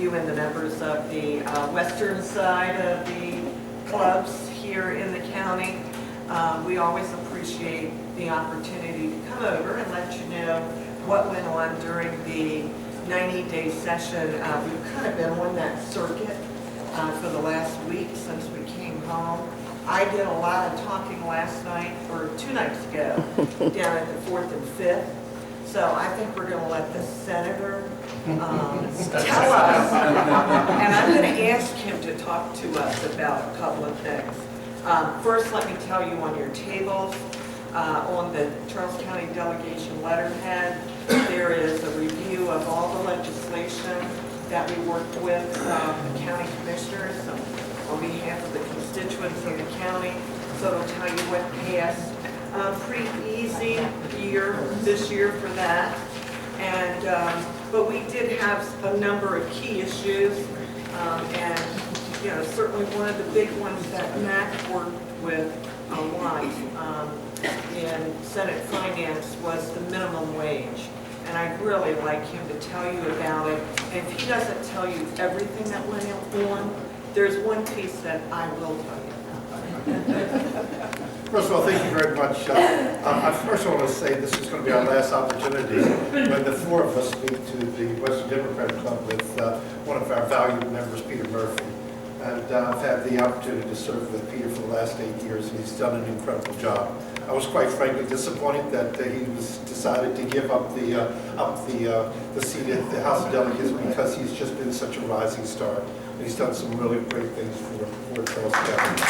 you and the members of the western side of the clubs here in the county. We always appreciate the opportunity to come over and let you know what went on during the 90-day session. We've kind of been on that circuit for the last week since we came home. I did a lot of talking last night, or 2 nights ago, down at the 4th and 5th. So I think we're going to let the senator tell us, and I'm going to ask him to talk to us about a couple of things. First, let me tell you on your tables, on the Charles County delegation letterhead, there is a review of all the legislation that we worked with the county commissioners on behalf of the constituents of the county. So it'll tell you what passed. Pretty easy year this year for that. And but we did have a number of key issues, and you know, certainly one of the big ones that Mac worked with a lot in Senate Finance was the minimum wage. And I'd really like him to tell you about it. And if he doesn't tell you everything that went on, there's one piece that I will tell you about. First of all, thank you very much. I first want to say this is going to be our last opportunity when the 4 of us speak to the Western Democratic Club with one of our valued members, Peter Murphy. And I've had the opportunity to serve with Peter for the last 8 years, and he's done an incredible job. I was quite frankly disappointed that he was decided to give up the seat at the House of Delegates because he's just been such a rising star. And he's done some really great things for Charles County.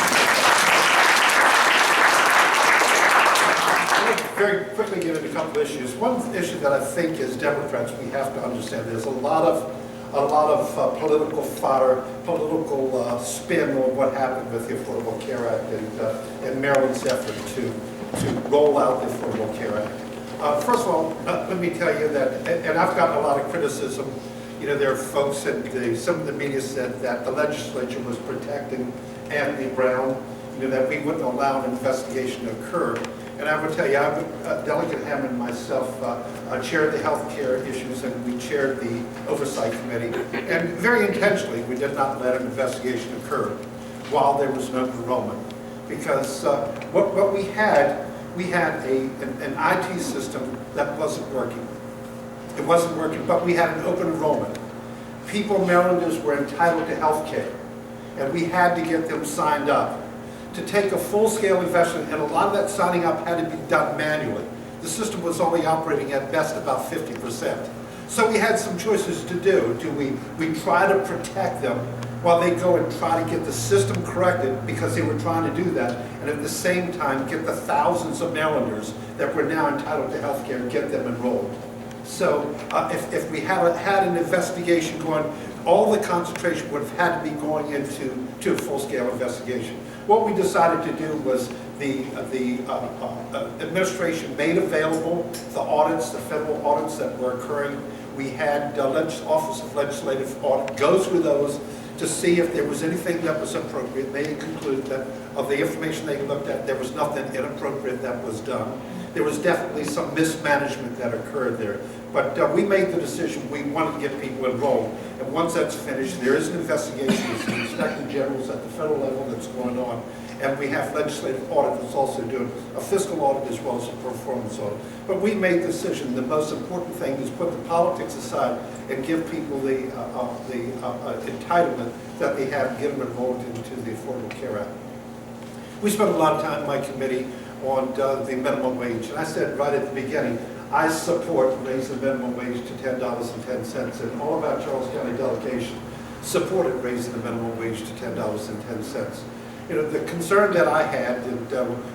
Very quickly get into a couple of issues. One issue that I think as Democrats we have to understand, there's a lot of political fodder, political spin on what happened with the Affordable Care Act and Maryland's effort to roll out the Affordable Care Act. First of all, let me tell you that, and I've gotten a lot of criticism. You know, there are folks and some of the media said that the legislature was protecting Anthony Brown, you know, that we wouldn't allow an investigation to occur. And I would tell you, Delegate Hammond and myself chaired the health care issues, and we chaired the oversight committee. And very intentionally, we did not let an investigation occur while there was no enrollment. Because what we had an IT system that wasn't working. It wasn't working, but we had an open enrollment. People, Marylanders, were entitled to health care, and we had to get them signed up. To take a full-scale investment, and a lot of that signing up had to be done manually. The system was only operating at best about 50%. So we had some choices to do. Do we try to protect them while they go and try to get the system corrected because they were trying to do that, and at the same time get the thousands of Marylanders that were now entitled to health care and get them enrolled? So if we had an investigation going, all the concentration would have had to be going into a full-scale investigation. What we decided to do was the administration made available the audits, the federal audits that were occurring. We had Office of Legislative Audit go through those to see if there was anything that was appropriate. They concluded that of the information they looked at, there was nothing inappropriate that was done. There was definitely some mismanagement that occurred there. But we made the decision we wanted to get people enrolled. And once that's finished, there is an investigation with the Inspector Generals at the federal level that's going on. And we have legislative audit that's also doing a fiscal audit as well as a performance audit. But we made the decision the most important thing is put the politics aside and give people the entitlement that they have and get them enrolled into the Affordable Care Act. We spent a lot of time in my committee on the minimum wage. And I said right at the beginning, I support raising the minimum wage to $10.10, and all of our Charles County delegation supported raising the minimum wage to $10.10. You know, the concern that I had, and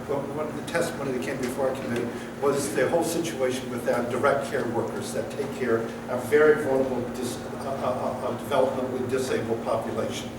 one of the testimony that came before our committee, was the whole situation with our direct care workers that take care of a very vulnerable, developmentally disabled population.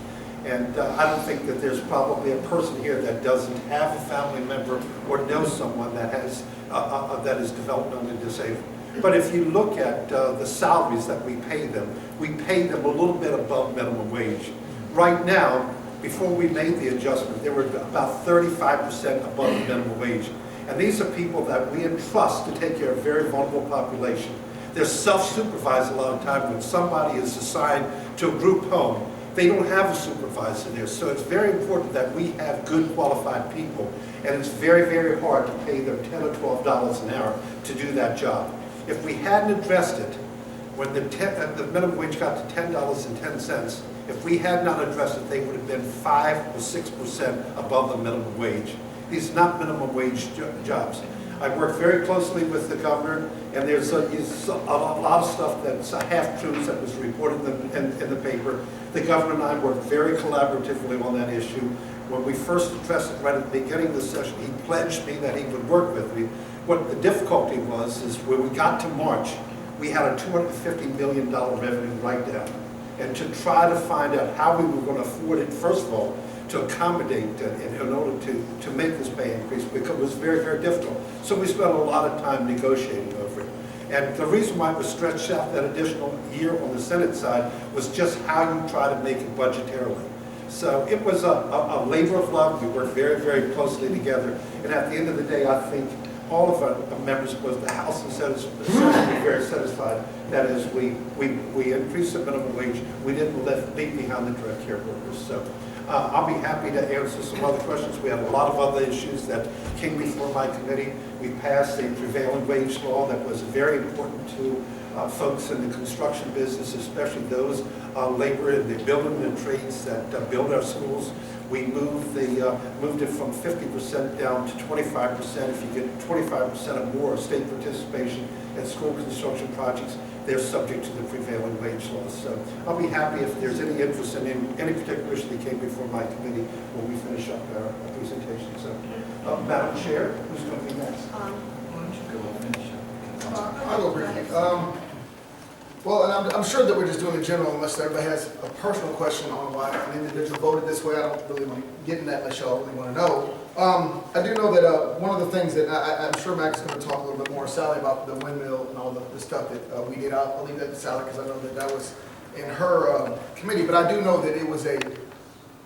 And I don't think that there's probably a person here that doesn't have a family member or knows someone that has that is developmentally disabled. But if you look at the salaries that we pay them a little bit above minimum wage. Right now, before we made the adjustment, they were about 35% above the minimum wage. And these are people that we entrust to take care of a very vulnerable population. They're self-supervised a lot of time. When somebody is assigned to a group home, they don't have a supervisor there. So it's very important that we have good qualified people, and it's very, very hard to pay them $10 or $12 an hour to do that job. If we hadn't addressed it, when the minimum wage got to $10.10, if we had not addressed it, they would have been 5 or 6% above the minimum wage. These are not minimum wage jobs. I work very closely with the governor, and there's a lot of stuff that's half-truths that was reported in the paper. The governor and I worked very collaboratively on that issue. When we first addressed it right at the beginning of the session, he pledged me that he would work with me. What the difficulty was is when we got to March, we had a $250 million revenue write-down. And to try to find out how we were going to afford it, first of all, to accommodate in order to make this pay increase, because it was very, very difficult. So we spent a lot of time negotiating over it. And the reason why it was stretched out that additional year on the Senate side was just how you try to make it budgetarily. So it was a labor of love. We worked very, very closely together. And at the end of the day, I think all of our members, both the House and Senate, were very satisfied. That is, we increased the minimum wage. We didn't leave behind the direct care workers. So I'll be happy to answer some other questions. We had a lot of other issues that came before my committee. We passed a prevailing wage law that was very important to folks in the construction business, especially those labor in the building and trades that build our schools. We moved it from 50% down to 25%. If you get 25% or more state participation in school construction projects, they're subject to the prevailing wage laws. So I'll be happy if there's any interest in any particular issue that came before my committee when we finish up our presentation. So, Madam Chair, who's going to be next? Why don't you go and finish up? I'll go briefly. Well, and I'm sure that we're just doing a general unless everybody has a personal question on why an individual voted this way. I don't really want to get in that unless y'all really want to know. I do know that one of the things that I'm sure Max is going to talk a little bit more, Sally, about the windmill and all the stuff that we did. I'll leave that to Sally because I know that that was in her committee. But I do know that it was a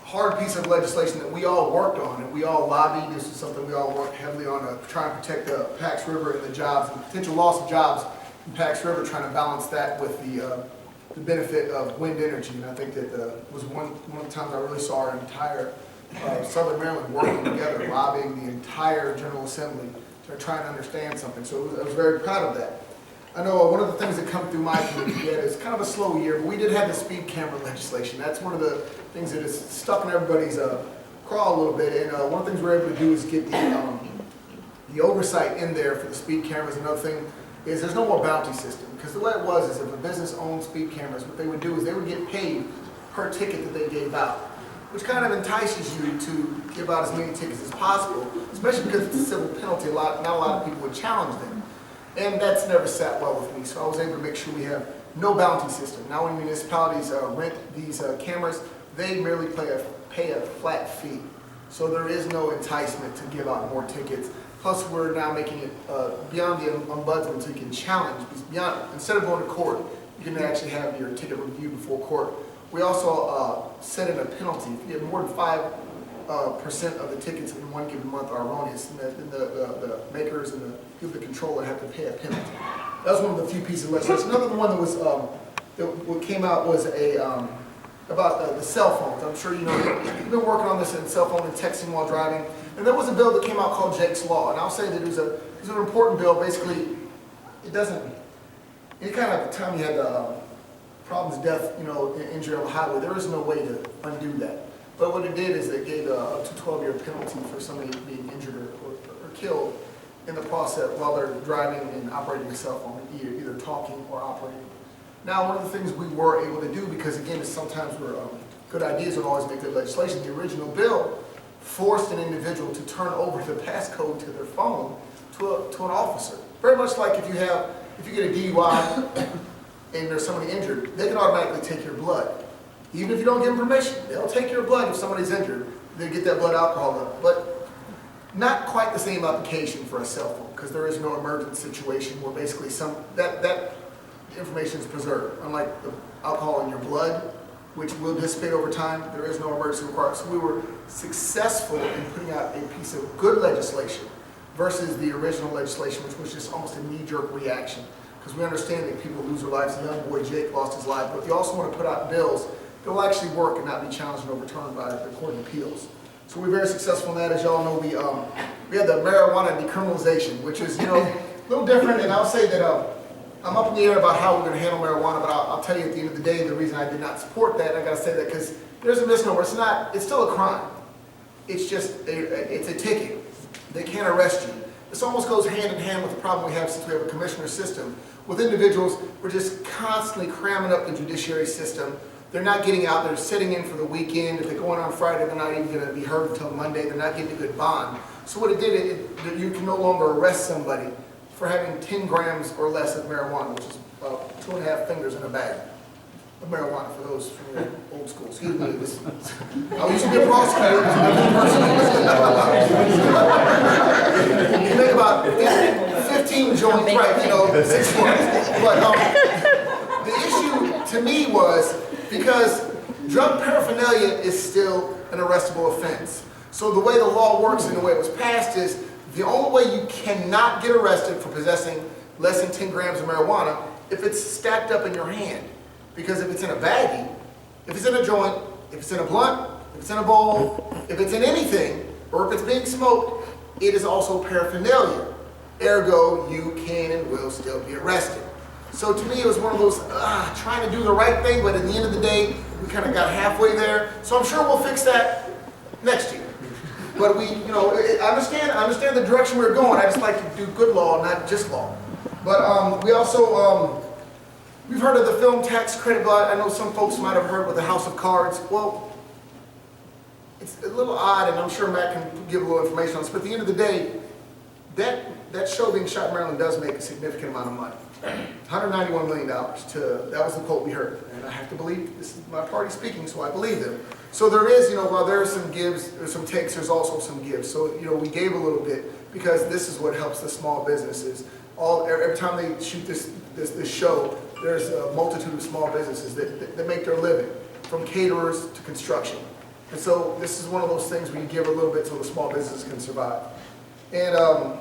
hard piece of legislation that we all worked on and we all lobbied. This is something we all worked heavily on trying to protect the Pax River and the jobs and potential loss of jobs in Pax River, trying to balance that with the benefit of wind energy. And I think that was one of the times I really saw our entire Southern Maryland working together, lobbying the entire General Assembly to try and understand something. So I was very proud of that. I know one of the things that come through my committee yet is kind of a slow year, but we did have the speed camera legislation. That's one of the things that is stuck in everybody's craw a little bit. And one of the things we're able to do is get the oversight in there for the speed cameras. Another thing is there's no more bounty system, because the way it was is if a business owned speed cameras, what they would do is they would get paid per ticket that they gave out, which kind of entices you to give out as many tickets as possible, especially because it's a civil penalty. Not a lot of people would challenge them. And that's never sat well with me, so I was able to make sure we have no bounty system. Now when municipalities rent these cameras, they merely pay a flat fee. So there is no enticement to give out more tickets. Plus we're now making it beyond the ombudsman, so you can challenge. Instead of going to court, you can actually have your ticket reviewed before court. We also set in a penalty. If you have more than 5% of the tickets in one given month are erroneous, and the makers and the people that control it have to pay a penalty. That was one of the few pieces of legislation. Another one that was what came out was about the cell phones. I'm sure you know you've been working on this in cell phone and texting while driving. And there was a bill that came out called Jake's Law, and I'll say that it was an important bill. Basically, it doesn't. Any kind of time you had problems, death, injury on the highway, there is no way to undo that. But what it did is it gave up to 12-year penalty for somebody being injured or killed in the process while they're driving and operating a cell phone, either talking or operating. Now, one of the things we were able to do, because again, sometimes good ideas don't always make good legislation. The original bill forced an individual to turn over the passcode to their phone to an officer. Very much like if you get a DUI and there's somebody injured, they can automatically take your blood. Even if you don't give them permission, they'll take your blood if somebody's injured. They get that blood alcohol level. But not quite the same application for a cell phone, because there is no emergent situation where basically that information is preserved. Unlike the alcohol in your blood, which will dissipate over time, there is no emergency requirement. So we were successful in putting out a piece of good legislation versus the original legislation, which was just almost a knee-jerk reaction. because we understand that people lose their lives. The young boy Jake lost his life, but we also want to put out bills that will actually work and not be challenged and overturned by the Court of Appeals. So we're very successful in that. As y'all know, we had the marijuana decriminalization, which is, you know, a little different, and I'll say that I'm up in the air about how we're going to handle marijuana, but I'll tell you at the end of the day, the reason I did not support that, and I got to say that because there's a misnomer. It's still a crime. It's just, it's a ticket. They can't arrest you. This almost goes hand in hand with the problem we have since we have a commissioner system. With individuals, we're just constantly cramming up the judiciary system. They're not getting out, they're sitting in for the weekend. If they go in on Friday, they're not even going to be heard until Monday. They're not getting a good bond. So what it did, you can no longer arrest somebody for having 10 grams or less of marijuana, which is about 2.5 fingers in a bag of marijuana for those from the old school. Excuse me. I used to be a prosecutor. You think about 15 joints, right, you know, 6 months. But the issue to me was because drug paraphernalia is still an arrestable offense. So the way the law works and the way it was passed is the only way you cannot get arrested for possessing less than 10 grams of marijuana if it's stacked up in your hand. Because if it's in a baggie, if it's in a joint, if it's in a blunt, if it's in a bowl, if it's in anything, or if it's being smoked, it is also paraphernalia. Ergo, you can and will still be arrested. So to me, it was one of those trying to do the right thing, but at the end of the day, we kind of got halfway there. So I'm sure we'll fix that next year. But we, you know, I understand the direction we're going. I just like to do good law, not just law. But we also, we've heard of the film tax credit, but I know some folks might have heard with the House of Cards. Well, it's a little odd, and I'm sure Matt can give a little information on this, but at the end of the day, that show being shot in Maryland does make a significant amount of money. $191 million, that was the quote we heard. And I have to believe, this is my party speaking, so I believe them. So there is, you know, while there are some gives, there's some takes, there's also some gives. So, you know, we gave a little bit because this is what helps the small businesses. Every time they shoot this show, there's a multitude of small businesses that make their living, from caterers to construction. And so this is one of those things where you give a little bit so the small business can survive. And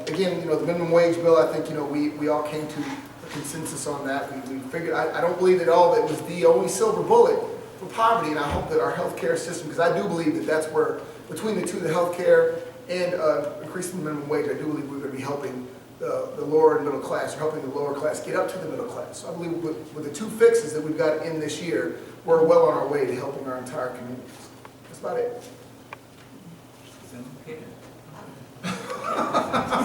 again, you know, the minimum wage bill, I think, you know, we all came to a consensus on that. We figured, I don't believe at all that it was the only silver bullet for poverty, and I hope that our healthcare system, because I do believe that that's where, between the two, the healthcare and increasing the minimum wage, I do believe we're going to be helping the lower and middle class, or helping the lower class get up to the middle class. So I believe with the 2 fixes that we've got in this year, we're well on our way to helping our entire communities. That's about it.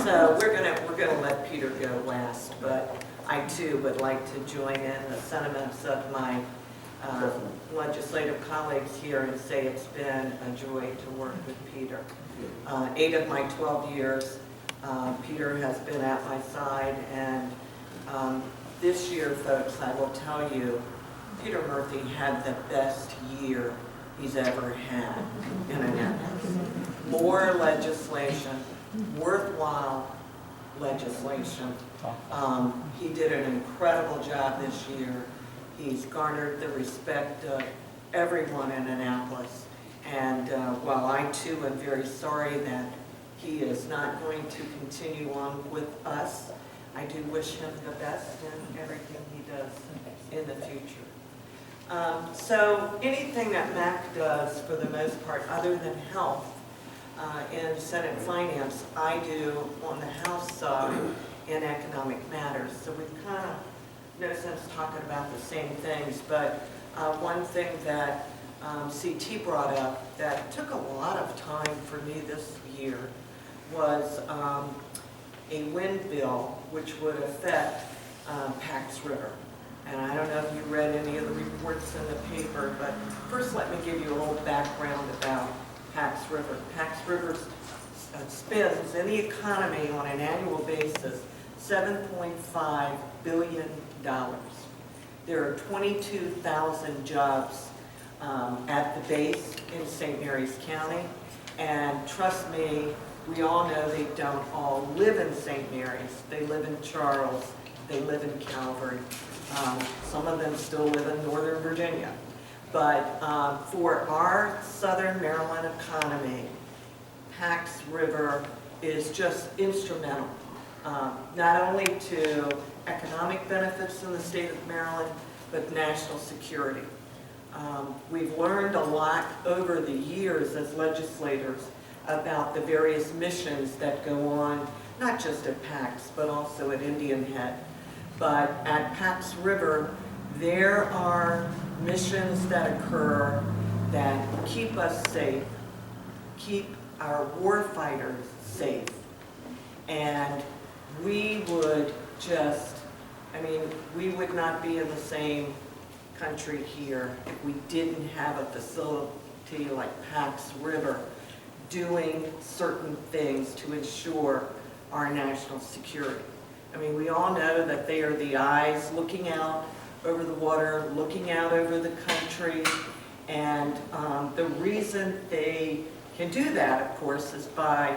So we're gonna let Peter go last, but I too would like to join in the sentiments of my legislative colleagues here and say it's been a joy to work with Peter. 8 of my 12 years, Peter has been at my side, and this year, folks, I will tell you, Peter Murphy had the best year he's ever had in Annapolis. More legislation, worthwhile legislation. He did an incredible job this year. He's garnered the respect of everyone in Annapolis. And while I too am very sorry that he is not going to continue on with us, I do wish him the best in everything he does in the future. So anything that Mac does, for the most part, other than health in Senate Finance, I do on the House side in economic matters. So we've kind of, no sense talking about the same things, but one thing that CT brought up that took a lot of time for me this year was a wind bill which would affect Pax River. And I don't know if you read any of the reports in the paper, but first let me give you a little background about Pax River. Pax River spends in the economy on an annual basis $7.5 billion. There are 22,000 jobs at the base in St. Mary's County, and trust me, we all know they don't all live in St. Mary's. They live in Charles, they live in Calvary. Some of them still live in Northern Virginia. But for our Southern Maryland economy, Pax River is just instrumental, not only to economic benefits in the state of Maryland, but national security. We've learned a lot over the years as legislators about the various missions that go on, not just at PAX, but also at Indian Head. But at PAX River, there are missions that occur that keep us safe, keep our war fighters safe. And we would just, we would not be in the same country here if we didn't have a facility like PAX River doing certain things to ensure our national security. We all know that they are the eyes looking out over the water, looking out over the country, and the reason they can do that, of course, is by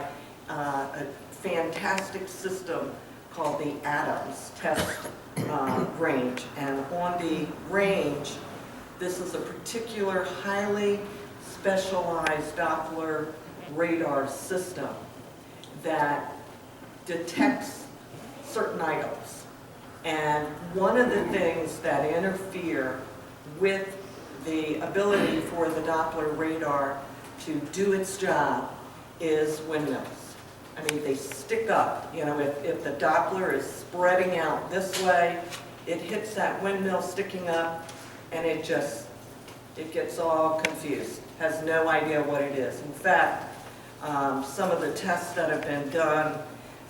a fantastic system called the ATOMS test range. And on the range, this is a particular highly specialized Doppler radar system that detects certain items. And one of the things that interfere with the ability for the Doppler radar to do its job is windmills. They stick up. If the Doppler is spreading out this way, it hits that windmill sticking up, and it gets all confused, has no idea what it is. In fact, some of the tests that have been done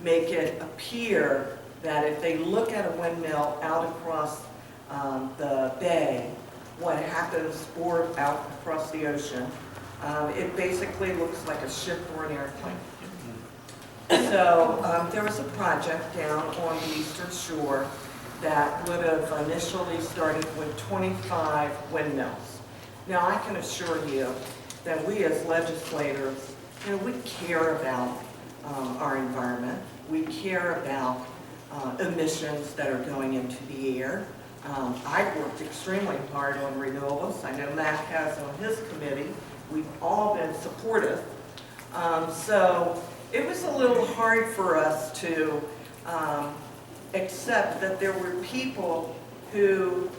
make it appear that if they look at a windmill out across the bay, what happens, or out across the ocean, it basically looks like a ship or an airplane. So there was a project down on the Eastern Shore that would have initially started with 25 windmills. Now, I can assure you that we as legislators, we care about our environment. We care about emissions that are going into the air. I've worked extremely hard on renewables. I know Matt has on his committee. We've all been supportive. So it was a little hard for us to accept that there were people who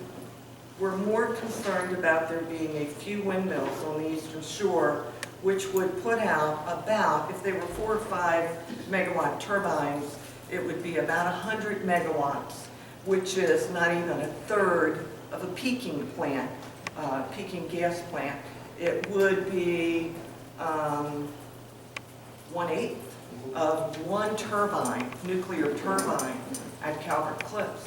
were more concerned about there being a few windmills on the Eastern Shore, which would put out about, if they were 4 or 5 megawatt turbines, it would be about 100 megawatts, which is not even a third of a peaking plant, peaking gas plant. It would be 1/8 of one turbine, nuclear turbine at Calvert Cliffs.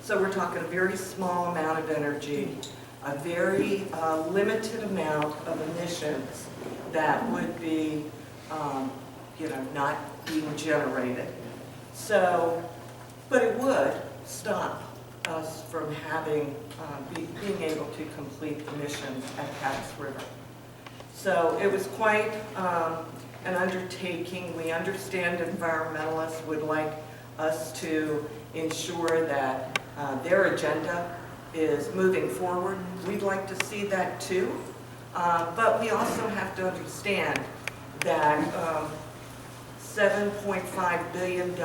So we're talking a very small amount of energy, a very limited amount of emissions that would be, not being generated. So, but it would stop us from having, being able to complete the missions at PAX River. So it was quite an undertaking. We understand environmentalists would like us to ensure that their agenda is moving forward. We'd like to see that too. But we also have to understand that $7.5 billion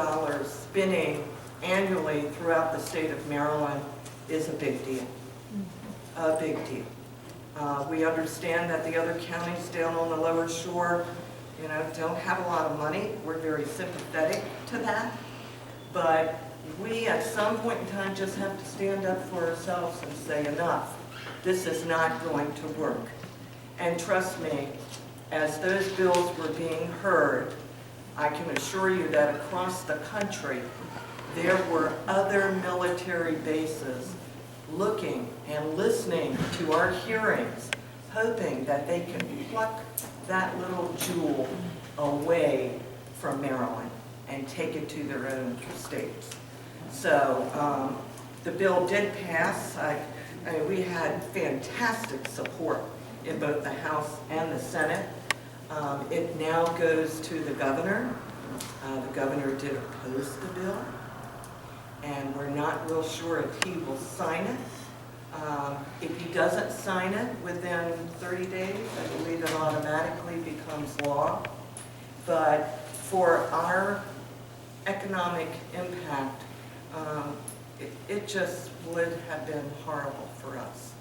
spinning annually throughout the state of Maryland is a big deal. A big deal. We understand that the other counties down on the lower shore, don't have a lot of money. We're very sympathetic to that. But we, at some point in time, just have to stand up for ourselves and say, enough. This is not going to work. And trust me, as those bills were being heard, I can assure you that across the country, there were other military bases looking and listening to our hearings, hoping that they can pluck that little jewel away from Maryland and take it to their own states. So the bill did pass. We had fantastic support in both the House and the Senate. It now goes to the governor. The governor did oppose the bill, and we're not real sure if he will sign it. If he doesn't sign it within 30 days, I believe it automatically becomes law. But for our economic impact, it just would have been horrible for us.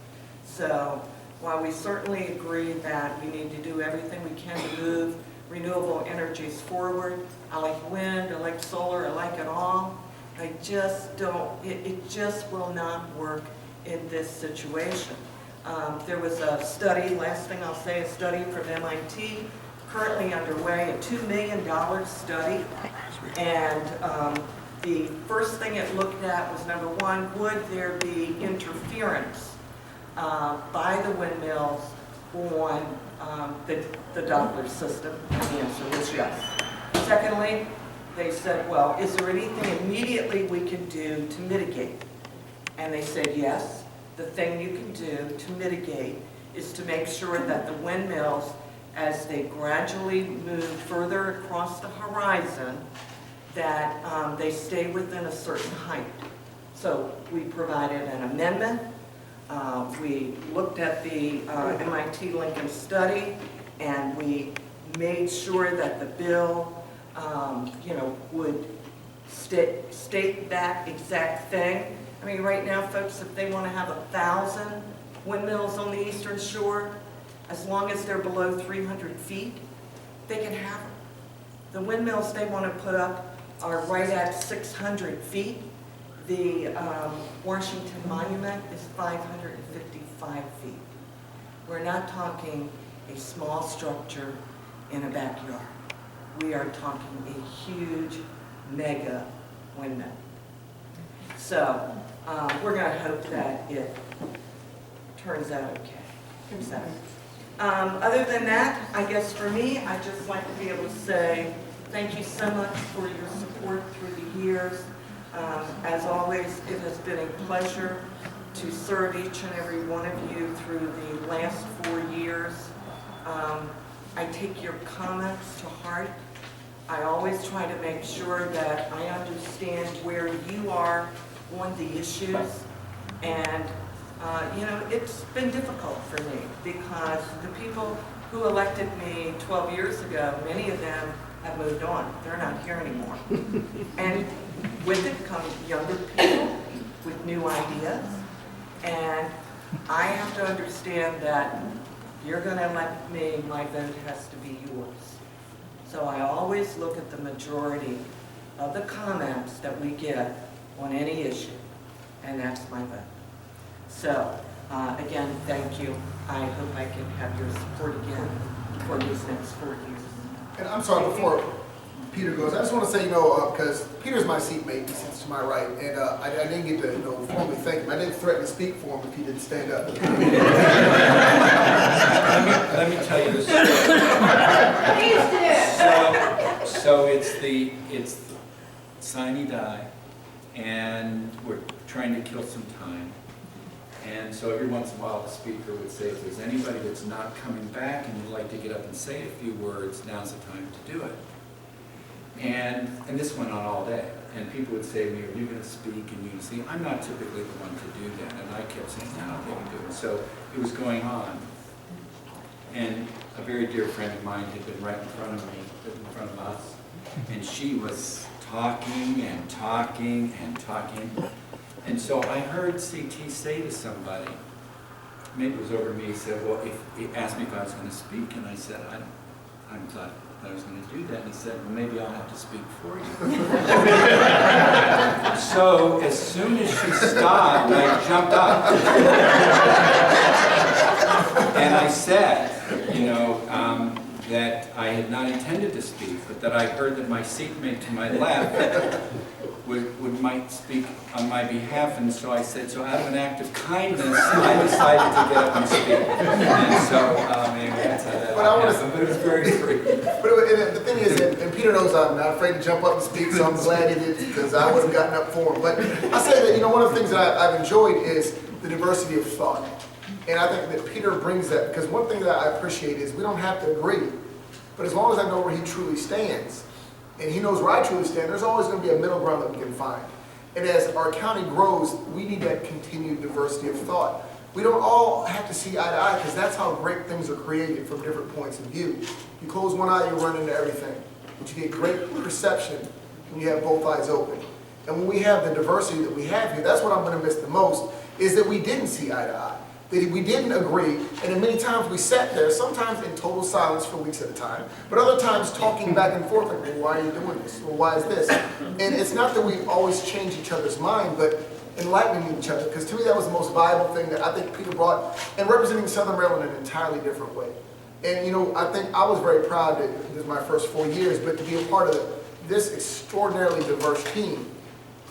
So while we certainly agree that we need to do everything we can to move renewable energies forward, I like wind, I like solar, I like it all. I just don't, it just will not work in this situation. There was a study, last thing I'll say, a study from MIT, currently underway, a $2 million study. And the first thing it looked at was, number one, would there be interference by the windmills on the Doppler system? And the answer was yes. Secondly, they said, well, is there anything immediately we can do to mitigate? And they said yes. The thing you can do to mitigate is to make sure that the windmills, as they gradually move further across the horizon, that they stay within a certain height. So we provided an amendment. We looked at the MIT Lincoln study, and we made sure that the bill would state that exact thing. I mean, right now, folks, if they want to have 1,000 windmills on the Eastern Shore, as long as they're below 300 feet, they can have them. The windmills they want to put up are right at 600 feet. The Washington Monument is 555 feet. We're not talking a small structure in a backyard. We are talking a huge mega windmill. So we're going to hope that it turns out okay. So, other than that, I guess for me, I'd just like to be able to say thank you so much for your support through the years. As always, it has been a pleasure to serve each and every one of you through the last 4 years. I take your comments to heart. I always try to make sure that I understand where you are on the issues. And, it's been difficult for me because the people who elected me 12 years ago, many of them have moved on. They're not here anymore. And with it come younger people with new ideas. And I have to understand that you're going to elect me, my vote has to be yours. So I always look at the majority of the comments that we get on any issue, and that's my vote. So, again, thank you. I hope I can have your support again for these next 4 years. And I'm sorry, before Peter goes, I just want to say, because Peter's my seatmate, he sits to my right, and I didn't get to, formally thank him. I didn't threaten to speak for him if he didn't stand up. Let me tell you this. So it's sine die, and we're trying to kill some time. And so every once in a while the speaker would say, if there's anybody that's not coming back and you'd like to get up and say a few words, now's the time to do it. And this went on all day. And people would say to me, are you going to speak? And you can see, I'm not typically the one to do that. And I kept saying, no, they can do it. So it was going on. And a very dear friend of mine had been right in front of me, in front of us. And she was talking and talking and talking. And so I heard CT say to somebody, maybe it was over me, he said, well, he asked me if I was going to speak, and I said, I thought I was going to do that, and he said, well, maybe I'll have to speak for you. So as soon as she stopped, I jumped up. And I said, that I had not intended to speak, but that I heard that my seatmate to my left might speak on my behalf, and so I said, so out of an act of kindness, I decided to get up and speak. And so, maybe that's how that happened, but it was very free. But the thing is, and Peter knows I'm not afraid to jump up and speak, so I'm glad he did, because I wouldn't have gotten up for him. But I say that, one of the things that I've enjoyed is the diversity of thought. And I think that Peter brings that, because one thing that I appreciate is we don't have to agree, but as long as I know where he truly stands, and he knows where I truly stand, there's always going to be a middle ground that we can find. And as our county grows, we need that continued diversity of thought. We don't all have to see eye to eye, because that's how great things are created from different points of view. You close one eye, you run into everything. But you get great perception when you have both eyes open. And when we have the diversity that we have here, that's what I'm going to miss the most, is that we didn't see eye to eye. That we didn't agree, and then many times we sat there, sometimes in total silence for weeks at a time, but other times talking back and forth, like, well, why are you doing this? Well, why is this? And it's not that we always change each other's mind, but enlightening each other, because to me that was the most valuable thing that I think Peter brought, and representing Southern Maryland in an entirely different way. And you know, I think I was very proud that this is my first 4 years, but to be a part of this extraordinarily diverse team,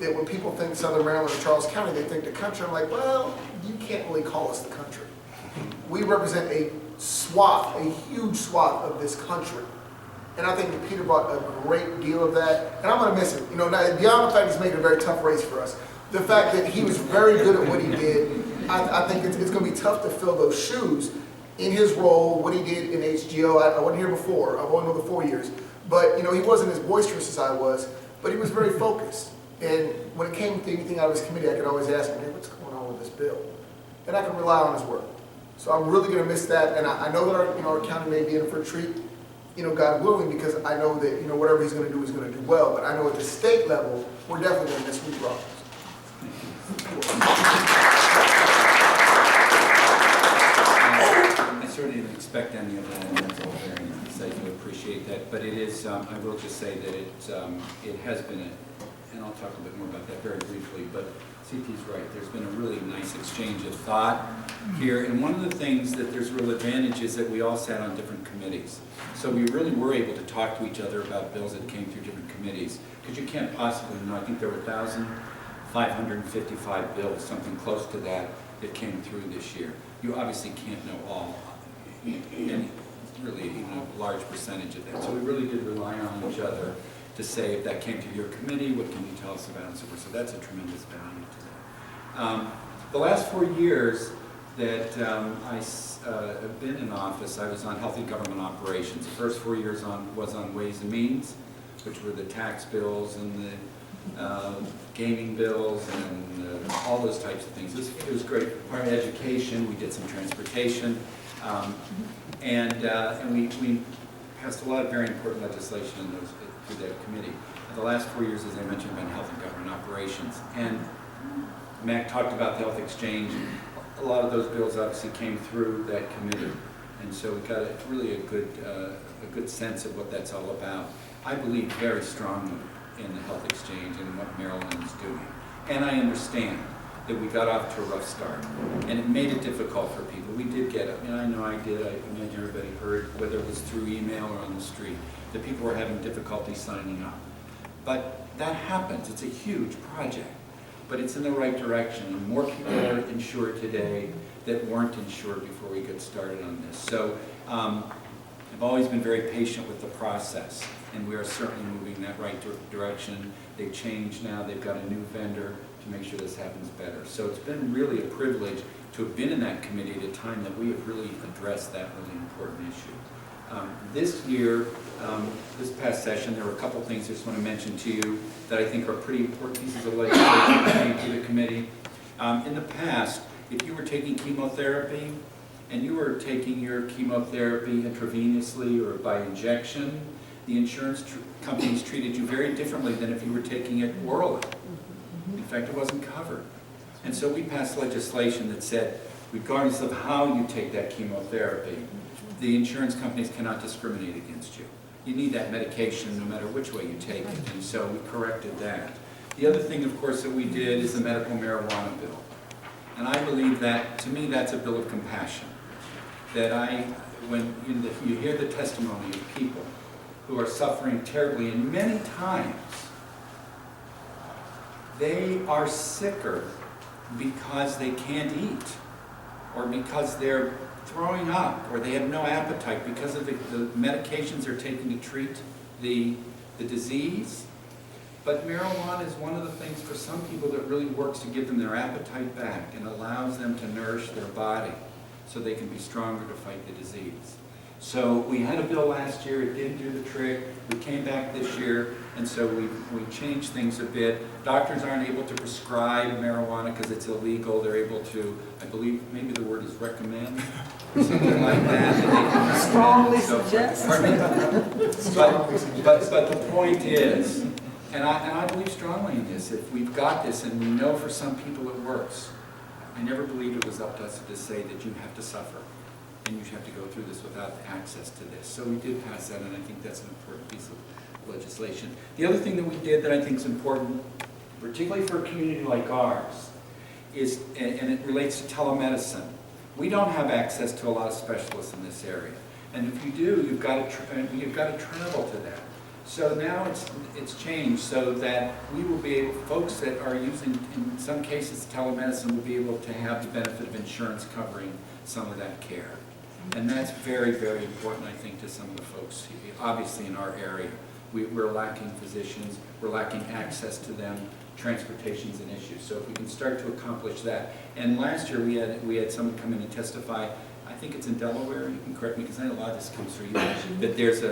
that when people think Southern Maryland or Charles County, they think the country. I'm like, well, you can't really call us the country. We represent a swath, a huge swath of this country. And I think that Peter brought a great deal of that, and I'm going to miss him. You know, now, beyond the fact he's made it a very tough race for us, the fact that he was very good at what he did, I think it's going to be tough to fill those shoes in his role, what he did in HGO. I wasn't here before, I've only known the 4 years, but you know, he wasn't as boisterous as I was, but he was very focused. And when it came to anything out of his committee, I could always ask him, hey, what's going on with this bill? And I could rely on his work. So I'm really going to miss that, and I know that our county may be in for a treat, you know, God willing, because I know that, you know, whatever he's going to do is going to do well. But I know at the state level, we're definitely going to miss Wheat Robbins. I certainly didn't expect any of that, and that's all very nice. I do appreciate that, but it is, I will just say that it has been and I'll talk a bit more about that very briefly, but CT's right, there's been a really nice exchange of thought here, and one of the things that there's real advantage is that we all sat on different committees. So we really were able to talk to each other about bills that came through different committees, because you can't possibly know, I think there were 1,555 bills, something close to that, that came through this year. You obviously can't know all, and really even a large percentage of that. So we really did rely on each other to say, if that came to your committee, what can you tell us about, and so forth. So that's a tremendous value to that. The last 4 years that I have been in office, I was on Healthy Government Operations. The first 4 years was on Ways and Means, which were the tax bills and the gaming bills and all those types of things. It was great. Part of education, we did some transportation, and we passed a lot of very important legislation in those, through that committee. The last 4 years, as I mentioned, have been Health and Government Operations. And Mac talked about the health exchange. A lot of those bills obviously came through that committee. And so we got really a good sense of what that's all about. I believe very strongly in the health exchange and what Maryland is doing. And I understand that we got off to a rough start. And it made it difficult for people. We did get, I mean, I know I did, I imagine everybody heard, whether it was through email or on the street, that people were having difficulty signing up. But that happens. It's a huge project. But it's in the right direction. And more people are insured today that weren't insured before we get started on this. So I've always been very patient with the process, and we are certainly moving in that right direction. They've changed now. They've got a new vendor to make sure this happens better. So it's been really a privilege to have been in that committee at a time that we have really addressed that really important issue. This year, this past session, there were a couple things I just want to mention to you that I think are pretty important pieces of legislation that came to the committee. In the past, if you were taking chemotherapy, and you were taking your chemotherapy intravenously or by injection, the insurance companies treated you very differently than if you were taking it orally. In fact, it wasn't covered. And so we passed legislation that said, regardless of how you take that chemotherapy, the insurance companies cannot discriminate against you. You need that medication no matter which way you take it, and so we corrected that. The other thing, of course, that we did is the medical marijuana bill. And I believe that, to me, that's a bill of compassion. That when you hear the testimony of people who are suffering terribly, and many times they are sicker because they can't eat, or because they're throwing up, or they have no appetite because of the medications they're taking to treat the disease. But marijuana is one of the things for some people that really works to give them their appetite back and allows them to nourish their body so they can be stronger to fight the disease. So we had a bill last year, it didn't do the trick. We came back this year, and so we changed things a bit. Doctors aren't able to prescribe marijuana because it's illegal. They're able to, I believe, maybe the word is recommend, or something like that. Strongly suggest. But the point is, And I believe strongly in this. If we've got this, and we know for some people it works, I never believed it was up to us to say that you have to suffer and you have to go through this without access to this. So we did pass that, and I think that's an important piece of legislation. The other thing that we did that I think is important, particularly for a community like ours, is, and it relates to telemedicine. We don't have access to a lot of specialists in this area. And if you do, you've got to travel to that. So now it's changed so that we will be able, folks that are using, in some cases, telemedicine will be able to have the benefit of insurance covering some of that care. And that's very, very important, I think, to some of the folks, obviously in our area. We're lacking physicians, we're lacking access to them, transportation's an issue. So if we can start to accomplish that. And last year we had someone come in and testify, I think it's in Delaware, you can correct me because I know a lot of this comes through you, that there's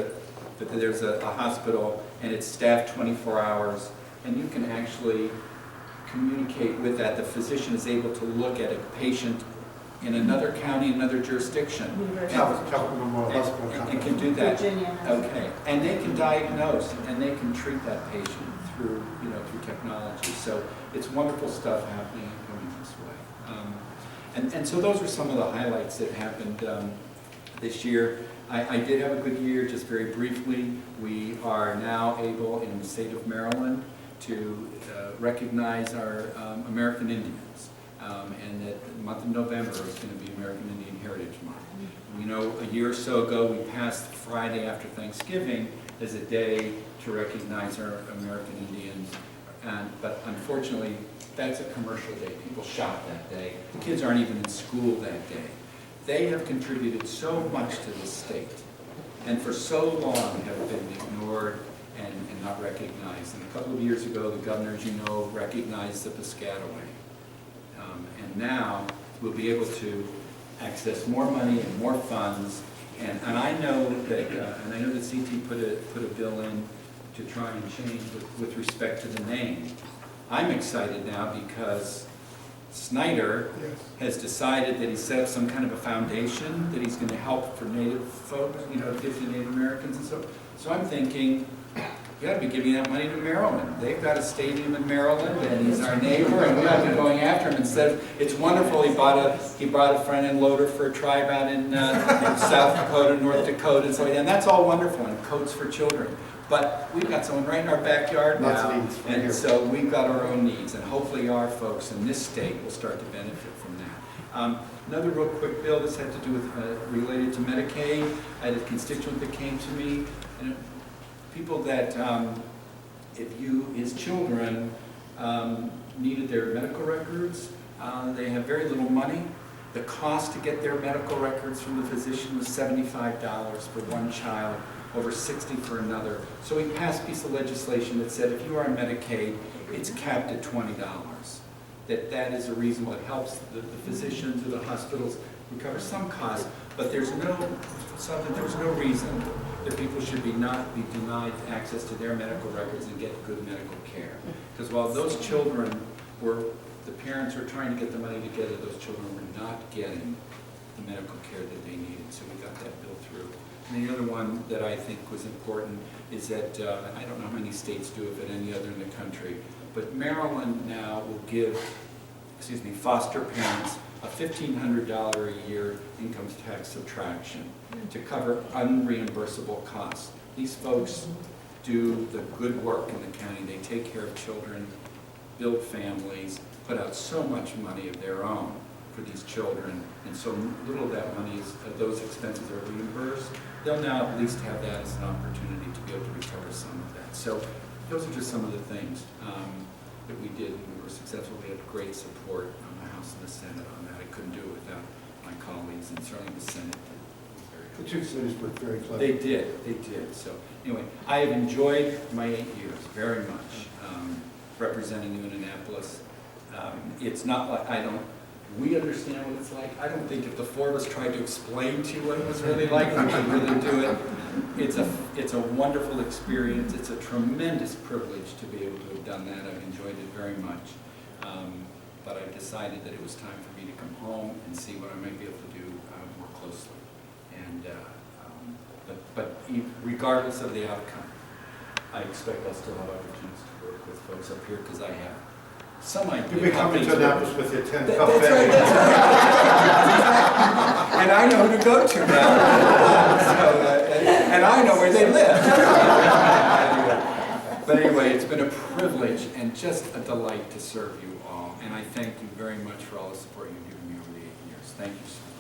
a hospital and it's staffed 24 hours and you can actually communicate with that. The physician is able to look at a patient in another county, another jurisdiction. Calvin Memorial Hospital. And can do that. Virginia has Okay, and they can diagnose and they can treat that patient through, through technology. So it's wonderful stuff happening and coming this way. And so those are some of the highlights that happened this year. I did have a good year, just very briefly. We are now able in the state of Maryland to recognize our American Indians. And that the month of November is going to be American Indian Heritage Month. We know a year or so ago we passed Friday after Thanksgiving as a day to recognize our American Indians. But unfortunately, that's a commercial day. People shop that day. The kids aren't even in school that day. They have contributed so much to the state and for so long have been ignored and not recognized. And a couple of years ago, the governor, as you know, recognized the Piscataway. And now we'll be able to access more money and more funds. And I know that CT put a bill in to try and change with respect to the name. I'm excited now because Snyder has decided that he set up some kind of a foundation that he's going to help for Native folks, give to Native Americans and so. So I'm thinking, you ought to be giving that money to Maryland. They've got a stadium in Maryland, and he's our neighbor, and we ought to be going after him instead of, it's wonderful, he brought a front-end loader for a tribe out in South Dakota, North Dakota, and so, and that's all wonderful, and coats for children. But we've got someone right in our backyard now, Lots of needs right here. and so we've got our own needs, and hopefully our folks in this state will start to benefit from that. Another real quick bill, this had to do with, related to Medicaid. I had a constituent that came to me, and people that, his children needed their medical records, they have very little money. The cost to get their medical records from the physician was $75 for one child, over $60 for another. So we passed a piece of legislation that said if you are on Medicaid, it's capped at $20. That is a reasonable, it helps the physicians or the hospitals recover some costs, but there's no reason that people should not be denied access to their medical records and get good medical care. Because while those children the parents were trying to get the money together, those children were not getting the medical care that they needed. So we got that bill through. And the other one that I think was important is that, I don't know how many states do it, but any other in the country, but Maryland now will give, foster parents a $1,500 a year income tax subtraction to cover unreimbursable costs. These folks do the good work in the county. They take care of children, build families, put out so much money of their own for these children, and so little of that money those expenses are reimbursed. They'll now at least have that as an opportunity to be able to recover some of that. So those are just some of the things that we did, and we were successful. We had great support on the House and the Senate on that. I couldn't do it without my colleagues, and certainly the Senate. The two cities were very clever. They did. So anyway, I have enjoyed my 8 years very much representing you in Annapolis. It's not like we understand what it's like. I don't think if the four of us tried to explain to you what it was really like, we could really do it. It's a wonderful experience. It's a tremendous privilege to be able to have done that. I've enjoyed it very much. But I decided that it was time for me to come home and see what I might be able to do more closely. And but regardless of the outcome, I expect I'll still have opportunities to with folks up here because I have some idea. You'll be how coming things to work. Annapolis with your 10 That's cup right, that's right. And I know who to go to now. And I know where they live. But anyway, it's been a privilege and just a delight to serve you all. And I thank you very much for all the support you've given me over the 8 years. Thank you so much.